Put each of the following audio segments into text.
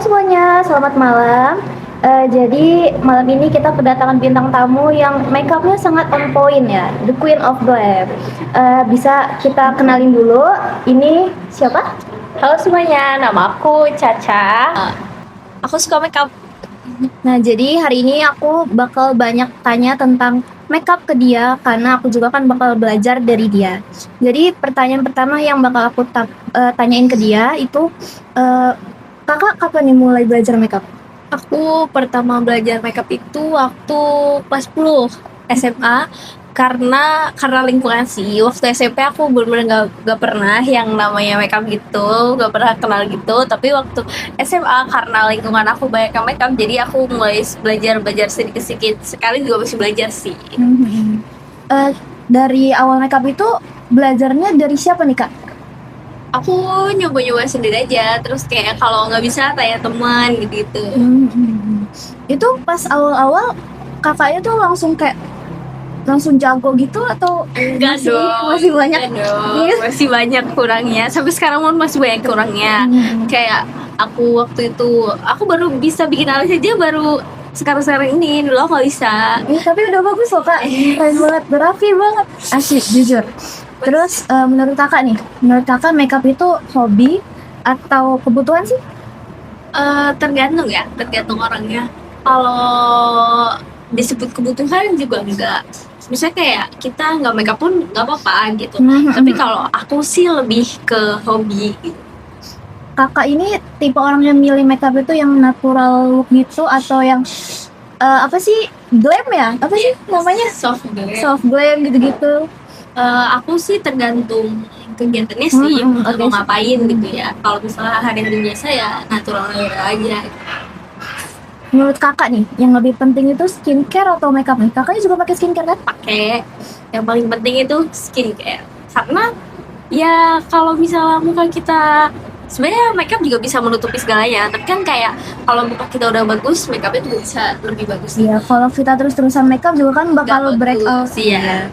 semuanya, selamat malam. Jadi malam ini kita kedatangan bintang tamu yang makeupnya sangat on point ya, the Queen of Glam. Bisa kita kenalin dulu, ini siapa? Halo semuanya, nama aku Caca. Aku suka makeup. Nah, jadi hari ini aku bakal banyak tanya tentang makeup ke dia karena aku juga kan bakal belajar dari dia. Jadi pertanyaan pertama yang bakal aku tanyain ke dia itu, kakak kapan nih mulai belajar makeup? Aku pertama belajar makeup itu waktu kelas 10 SMA karena lingkungan sih. Waktu SMP aku bener-bener gak pernah yang namanya makeup gitu, gak pernah kenal gitu. Tapi waktu SMA karena lingkungan aku banyak yang makeup, jadi aku mulai belajar sedikit-sedikit. Sekarang juga masih belajar sih. Dari awal makeup itu belajarnya dari siapa nih kak? Aku nyoba-nyoba sendiri aja, terus kayak kalau nggak bisa tanya teman gitu-gitu. Itu pas awal-awal kakaknya tuh langsung jago gitu atau Enggak masih, dong, masih banyak? enggak dong. Iya. Masih banyak kurangnya. Sampai sekarang pun masih banyak kurangnya. Kayak aku waktu itu, aku baru bisa bikin alis aja baru sekarang ini. Dulu aku nggak bisa. Tapi udah bagus loh kak, keren banget, berapi banget, asik jujur. Terus menurut kakak makeup itu hobi atau kebutuhan sih? Tergantung ya, tergantung orangnya. Kalau disebut kebutuhan juga enggak. Misalnya kayak kita nggak makeup pun nggak apa-apa gitu. Tapi kalau aku sih lebih ke hobi gitu. Kakak ini tipe orang yang milih makeup itu yang natural look gitu atau yang apa sih, glam ya? Apa sih namanya? Soft glam. Soft glam gitu-gitu. Aku sih tergantung kegiatannya sih, mau ngapain gitu ya. Kalau misalnya hari-hari biasa ya natural aja. Menurut kakak nih, yang lebih penting itu skincare atau makeup nih? Kakaknya juga pakai skincare kan? Pakai. Yang paling penting itu skincare. Karena ya kalau misalnya muka kita, sebenarnya makeup juga bisa menutupi segalanya. Tapi kan kayak kalau muka kita udah bagus, makeupnya juga bisa lebih bagus. Iya, kalau kita terus-terusan makeup juga kan bakal break out. Iya.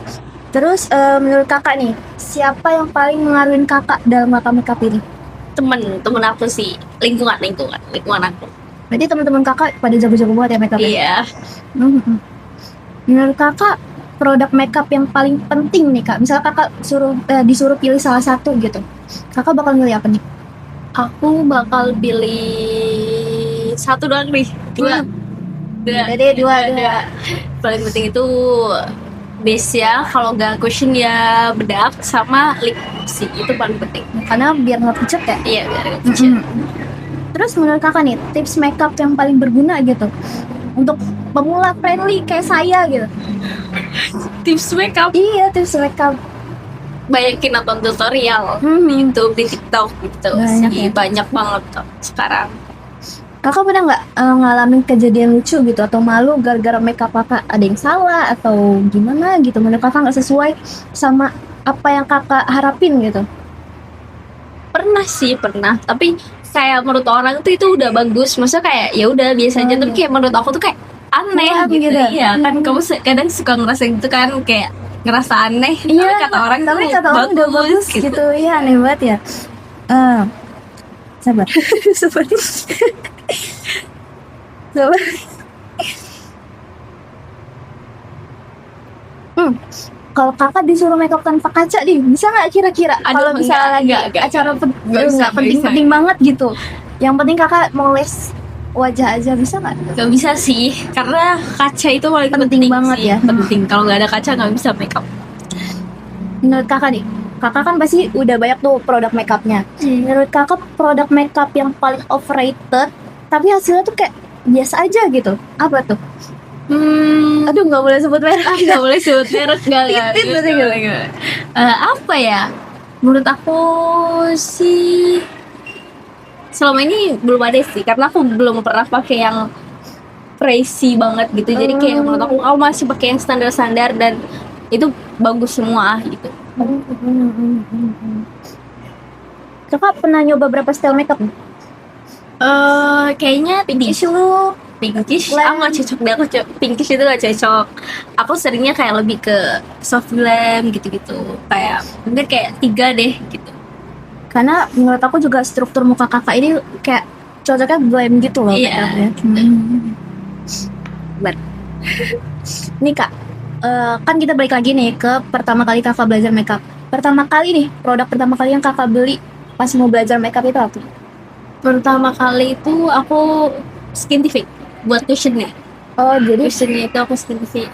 Terus menurut kakak nih, siapa yang paling mengaruhin kakak dalam makeup ini? Temen aku sih, lingkungan aku. Berarti teman-teman kakak pada jago-jago banget ya makeup? Iya. Menurut kakak produk makeup yang paling penting nih kak, misalnya kakak disuruh pilih salah satu gitu, kakak bakal milih apa nih? Aku bakal pilih satu doang nih. Dua. Paling penting itu base ya, kalau nggak cushion ya bedak sama lip sih, itu paling penting. Karena biar nggak pucet ya? Iya, biar nggak pucet. Terus menurut kakak nih, tips makeup yang paling berguna gitu untuk pemula friendly kayak saya gitu? Tips makeup? Iya, tips makeup. Banyakin nonton tutorial di YouTube, di TikTok gitu. Banyak banget kok sekarang. Kakak pernah nggak ngalamin kejadian lucu gitu atau malu gara-gara makeup kakak ada yang salah atau gimana gitu, menurut kakak nggak sesuai sama apa yang kakak harapin gitu? Pernah, tapi kayak menurut orang tuh itu udah bagus, maksudnya kayak ya udah biasa aja, tapi kayak menurut aku tuh kayak aneh gitu. Iya kan, kamu kadang suka ngerasa gitu kan, kayak ngerasa aneh. Iya, tapi kata orang udah bagus gitu. Iya, aneh banget ya. Sabar. Sabar. Kalau kakak disuruh makeup tanpa kaca nih, bisa nggak kira-kira? Kalau misalnya lagi acara penting banget gitu, yang penting kakak mau les wajah aja, bisa nggak? Gak bisa sih, karena kaca itu paling penting banget sih. Ya. Penting, kalau nggak ada kaca nggak bisa makeup. Menurut kakak nih, kakak kan pasti udah banyak tuh produk makeupnya. Menurut kakak produk makeup yang paling overrated tapi hasilnya tuh kayak biasa aja gitu, apa tuh? Aduh, nggak boleh sebut merek. Nggak boleh sebut merek, nggak. Apa ya? Menurut aku sih selama ini belum ada sih, karena aku belum pernah pakai yang crazy banget gitu. Jadi kayak menurut aku masih pakai yang standar-standar dan itu bagus semua gitu. Kakak pernah nyoba berapa style makeup? Kayaknya pinkish look. Pinkish, aku gak cocok deh. Pinkish itu gak cocok. Aku seringnya kayak lebih ke soft glam gitu-gitu. Kayak mungkin kayak 3 deh gitu. Karena menurut aku juga struktur muka kakak ini kayak cocoknya glam gitu loh Iya. makeupnya. Nih kak, kan kita balik lagi nih ke pertama kali kakak belajar makeup. Pertama kali nih, produk pertama kali yang kakak beli pas mau belajar makeup itu apa? Pertama kali itu aku Skintific buat cushionnya. Oh jadi Cushionnya itu aku Skintific.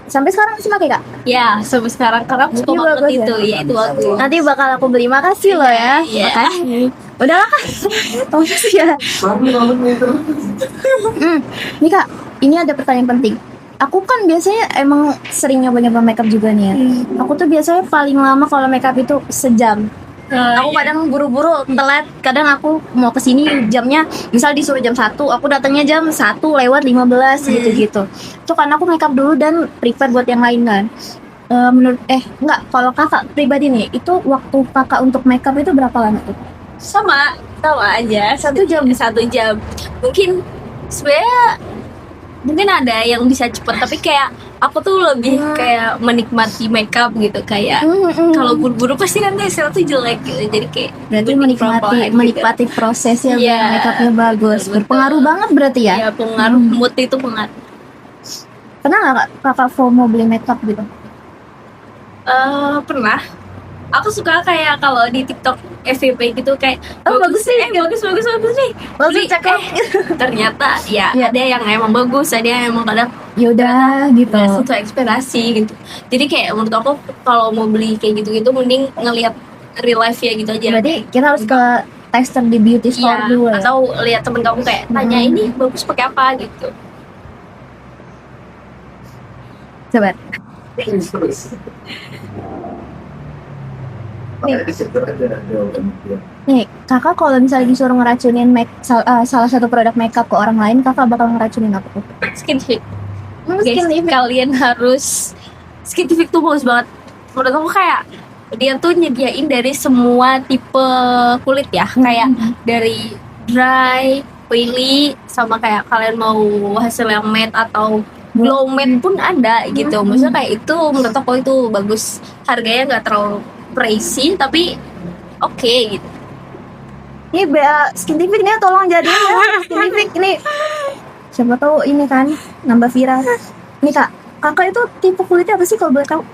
sampai sekarang masih pakai kak? Ya, sampai sekarang karena aku suka Ini banget bagus ya? itu. Ya, itu bagus. Nanti bakal aku beli, makasih loh ya. Iya. Makasih. Udahlah kak, makasih ya. Nih kak, ini ada pertanyaan penting. Aku kan biasanya emang sering nyoba-nyoba makeup juga nih ya. Aku tuh biasanya paling lama kalau makeup itu sejam. Aku kadang buru-buru telat, kadang aku mau kesini jamnya misal disuruh jam 1, aku datangnya jam 1:15 gitu-gitu. Itu karena aku makeup dulu dan prepare buat yang lain kan. Enggak, kalau kakak pribadi nih, itu waktu kakak untuk makeup itu berapa lama tuh? sama aja. 1 jam. 1 jam. Mungkin sebenarnya mungkin ada yang bisa cepet, tapi kayak aku tuh lebih kayak menikmati makeup gitu, kayak kalau buru-buru pasti nanti hasil tuh jelek gitu, jadi kayak Berarti menikmati prosesnya Iya. biar makeupnya bagus. Betul. Berpengaruh banget berarti ya. ya pengaruh mood itu pengaruh. Pernah nggak kakak FOMO beli makeup gitu? Pernah. Aku suka kayak kalau di TikTok FYP gitu kayak bagus nih. bagus nih. Langsung Beli, check out. ternyata ya Iya. ada yang emang bagus, ada yang emang kadang Yaudah gitu. sesuai ekspektasi gitu. Jadi kayak menurut aku kalau mau beli kayak gitu-gitu mending ngelihat real life ya gitu aja. Berarti kita harus ke tester di beauty store Iya, dulu ya. atau lihat temen kamu kayak tanya ini bagus pakai apa gitu. Coba. Nih, kakak kalau misalnya disuruh ngeracunin salah satu produk makeup ke orang lain, kakak bakal ngeracunin apa tuh? Skintific. Guys, Skintific. kalian harus Skintific tuh bagus banget. Menurut aku kayak dia tuh nyediain dari semua tipe kulit ya, kayak dari dry, oily, sama kayak kalian mau hasil yang matte atau glow matte pun ada gitu. Maksudnya kayak itu menurut aku itu bagus. Harganya nggak terlalu pricey tapi oke gitu. Ini BA Skintific nih, tolong jadiin ya Skintific ini. Siapa tahu ini kan nambah viral. Nih kak, kakak itu tipe kulitnya apa sih kalau boleh tahu?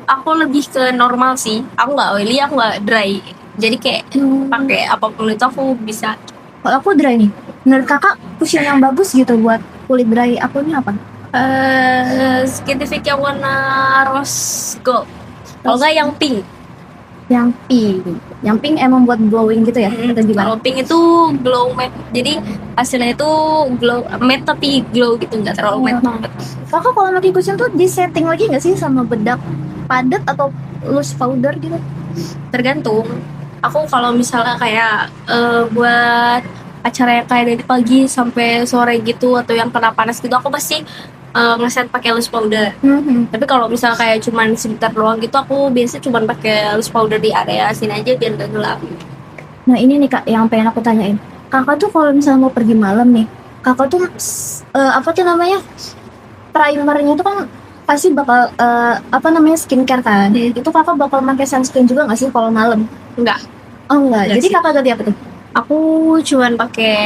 Aku lebih ke normal sih. Aku nggak oily, aku nggak dry. Jadi kayak pakai apapun itu aku bisa. Kalau aku dry nih. Menurut kakak cushion yang bagus gitu buat kulit dry aku ini apa? Skintific yang warna rose gold. Kalau nggak yang pink. Yang pink. Yang pink emang buat glowing gitu ya? Atau gimana? Kalau pink itu glow matte. Jadi hasilnya itu glow matte tapi glow gitu, nggak terlalu matte banget. Kakak kalau pakai cushion tuh di setting lagi nggak sih sama bedak padat atau loose powder gitu? Tergantung. Aku kalau misalnya kayak buat acara yang kayak dari pagi sampai sore gitu atau yang kena panas gitu, aku pasti ngeset pakai loose powder. Tapi kalau misalnya kayak cuman sebentar doang gitu, aku biasa cuman pakai loose powder di area sini aja biar gak gelap. Nah ini nih kak yang pengen aku tanyain. Kakak tuh kalau misalnya mau pergi malam nih, kakak tuh apa tuh namanya, primernya tuh kan pasti bakal skincare kan. Itu kakak bakal pakai sunscreen juga nggak sih kalau malam? Enggak. Oh enggak. Enggak Jadi sih. kakak ganti apa tuh? Aku cuman pakai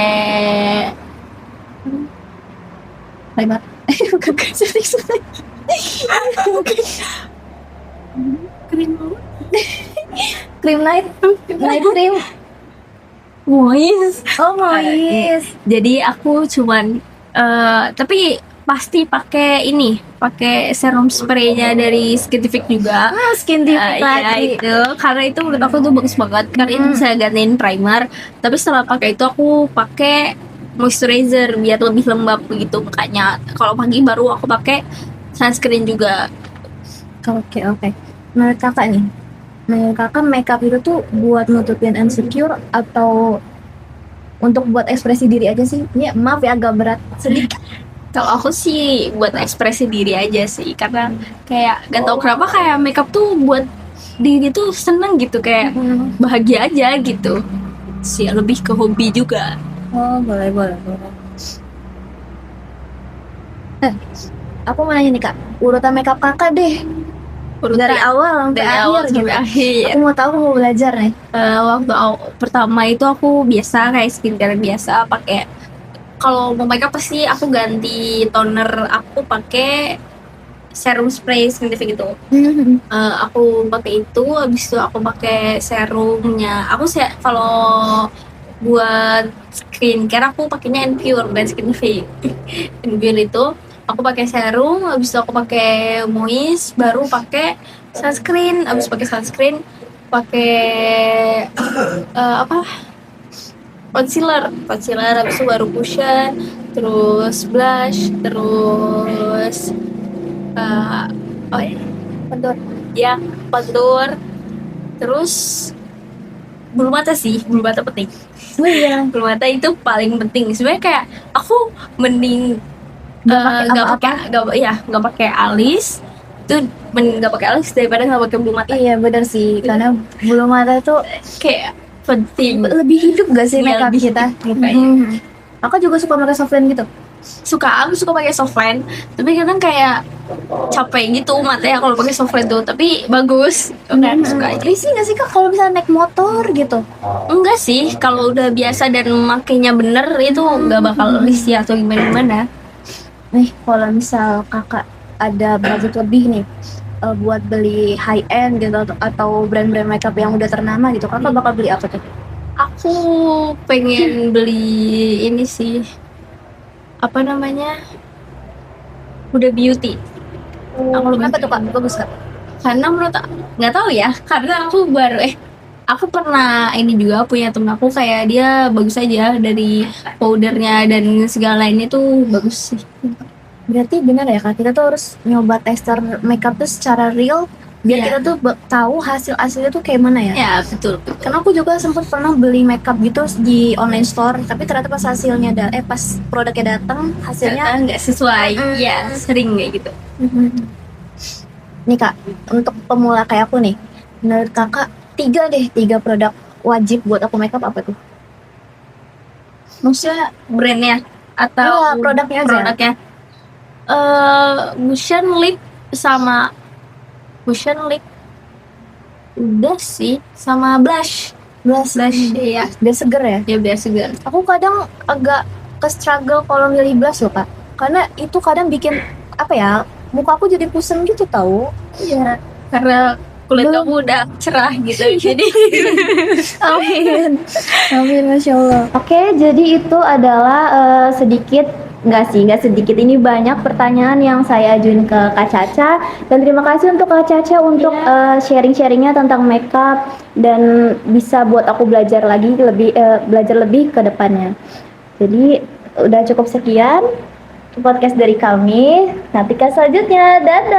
Primer. Bukan suntik. krim Cream night cream. moist. Oh moist. Jadi aku cuman tapi pasti pakai ini, pakai serum spraynya dari Skintific juga. Skintific Iya lagi. itu, karena itu menurut aku tuh bagus banget karena itu bisa gantiin primer. Tapi setelah pakai itu aku pakai moisturizer biar lebih lembab begitu. Makanya kalau pagi baru aku pakai sunscreen juga. Oke. Menurut kakak nih, menurut kakak makeup itu tuh buat nutupin insecure atau untuk buat ekspresi diri aja sih? Ini maaf ya agak berat sedikit. Kalau aku sih buat ekspresi diri aja sih, karena kayak gak tau kenapa kayak makeup tuh buat diri tuh seneng gitu, kayak bahagia aja gitu sih, lebih ke hobi juga. Oh boleh. Aku mau nanya nih kak, urutan makeup kakak deh. Dari awal sampai dari akhir awal gitu. sampai akhir. Aku mau belajar nih. Waktu pertama itu aku biasa kayak skincare biasa, pakai kalau mau makeup pasti aku ganti toner, aku pakai serum spray skincare gitu. Aku pakai itu, habis itu aku pakai serumnya. Kalau buat skincare aku pakainya Enpure bukan skincare. Enpure itu aku pakai serum, habis itu aku pakai moist, baru pakai sunscreen, habis pakai sunscreen pakai apa concealer habis itu baru cushion, terus blush, terus oh ya, Pedot. ya contour, terus bulu mata sih, bulu mata penting. Oh iya. Bulu mata itu paling penting sebenarnya. Kayak aku mending Nggak pakai apa-apa. nggak pakai alis itu, mending nggak pakai alis daripada nggak pakai bulu mata. Iya benar sih, karena bulu mata tuh Kayak penting. lebih hidup gak sih Iya, makeup lebih kita? hidup mukanya. Aku juga suka pakai softline gitu. Aku suka pakai softline, tapi kadang kayak capek gitu matanya kalau pakai softline tuh, tapi bagus kan, suka aja. Risih gak sih kak kalau misalnya naik motor gitu? Enggak sih, kalau udah biasa dan makainya bener itu nggak bakal risih atau gimana. Nih kalau misal kakak ada budget lebih nih buat beli high end gitu atau brand-brand makeup yang udah ternama gitu, kakak bakal beli apa tuh? Aku pengen beli ini sih, apa namanya, Huda Beauty. Aku kenapa tuh kak? Bagus kak? Karena menurut nggak tahu ya, karena aku pernah ini juga punya temen aku, kayak dia bagus aja dari powdernya dan segala lainnya tuh bagus sih. Berarti benar ya kak, kita tuh harus nyoba tester makeup tuh secara real biar Iya. kita tuh tahu hasil aslinya tuh kayak mana ya. Ya betul. Karena aku juga sempat pernah beli makeup gitu di online store, tapi ternyata pas hasilnya pas produknya datang hasilnya Ternyata nggak sesuai. Ya sering kayak gitu. nih kak, untuk pemula kayak aku nih, menurut kakak tiga produk wajib buat aku makeup apa tuh? Maksudnya brandnya atau Iya, produknya aja. produknya? Cushion lip sama cushion lip udah sih, sama blush ya, Biar seger ya. ya biar segar. Aku kadang agak ke struggle kalau milih blush loh kak, karena itu kadang bikin apa ya, muka aku jadi pusing gitu tahu. Iya, karena kulit kamu udah cerah gitu, jadi Amin. Amin, Masya Allah. Oke, jadi itu adalah nggak sedikit, ini banyak pertanyaan yang saya ajuin ke Kak Caca. Dan terima kasih untuk Kak Caca untuk sharing-sharingnya tentang makeup dan bisa buat aku belajar lebih ke depannya. Jadi udah cukup sekian podcast dari kami. Nantikan selanjutnya. Dadah.